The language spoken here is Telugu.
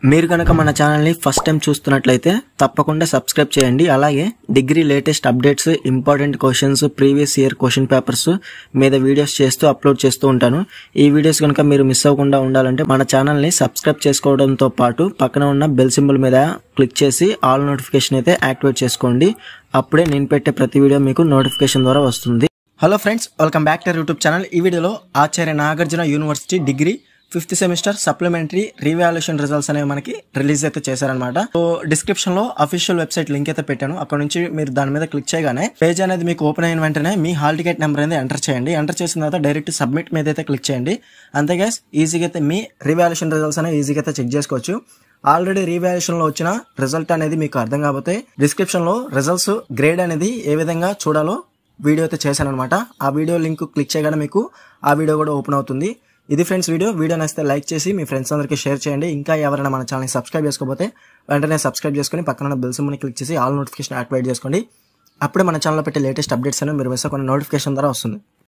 మీరు గనక మన ఛానల్ని ఫస్ట్ టైం చూస్తున్నట్లయితే తప్పకుండా సబ్స్క్రైబ్ చేయండి. అలాగే degree latest updates, important questions, previous year question papers మీద వీడియోస్ చేస్తూ అప్లోడ్ చేస్తూ ఉంటాను. ఈ వీడియోస్ కనుక మీరు మిస్ అవ్వకుండా ఉండాలంటే మన ఛానల్ని సబ్స్క్రైబ్ చేసుకోవడంతో పాటు పక్కన ఉన్న బెల్ సింబల్ మీద క్లిక్ చేసి ఆల్ నోటిఫికేషన్ అయితే యాక్టివేట్ చేసుకోండి. అప్పుడే నేను పెట్టే ప్రతి వీడియో మీకు నోటిఫికేషన్ ద్వారా వస్తుంది. Hello friends, welcome back to YouTube channel. ఈ వీడియోలో Acharya Nagarjuna university degree 5th semester supplementary revaluation results అనేవి మనకి రిలీజ్ అయితే చేశారనమాట. సో డిస్క్రిప్షన్ లో అఫీషియల్ వెబ్సైట్ లింక్ అయితే పెట్టాను. అక్కడ నుంచి మీరు దాని మీద క్లిక్ చేయగానే పేజ్ అనేది మీకు ఓపెన్ అయిన వెంటనే మీ హాల్ టికెట్ నెంబర్ అనేది ఎంటర్ చేయండి. ఎంటర్ చేసిన తర్వాత డైరెక్ట్ సబ్మిట్ మీద అయితే క్లిక్ చేయండి. అంతే గైస్, ఈజీగా అయితే మీ రీవాల్యుయేషన్ రిజల్ట్స్ అనేవి ఈజీగా అయితే చెక్ చేసుకోవచ్చు. ఆల్రెడీ రీవాల్యుయేషన్ లో వచ్చిన రిజల్ట్ అనేది మీకు అర్థం కాకపోతే డిస్క్రిప్షన్ లో రిజల్ట్స్ గ్రేడ్ అనేది ఏ విధంగా చూడాలో వీడియో అయితే చేశాను అనమాట. ఆ వీడియో లింక్ క్లిక్ చేయగానే మీకు ఆ వీడియో కూడా ఓపెన్ అవుతుంది. ఇది ఫ్రెండ్స్ వీడియో నచ్చితే లైక్ చేసి మీ ఫ్రెండ్స్ అందరికీ షేర్ చేయండి. ఇంకా ఎవరైనా మన ఛానల్ని సబ్స్క్రైబ్ చేసుకోకపోతే వెంటనే సబ్స్క్రైబ్ చేసుకుని పక్కన బెల్ సింబల్ని క్లిక్ చేసి ఆల్ నోటిఫికేషన్ యాక్టివేట్ చేసుకోండి. అప్పుడే మన ఛానల్లో పెట్టే లేటెస్ట్ అప్డేట్స్ అనేవి మీరు మిస్ అవ్వకుండా నోటిఫికేషన్ ద్వారా వస్తుంది.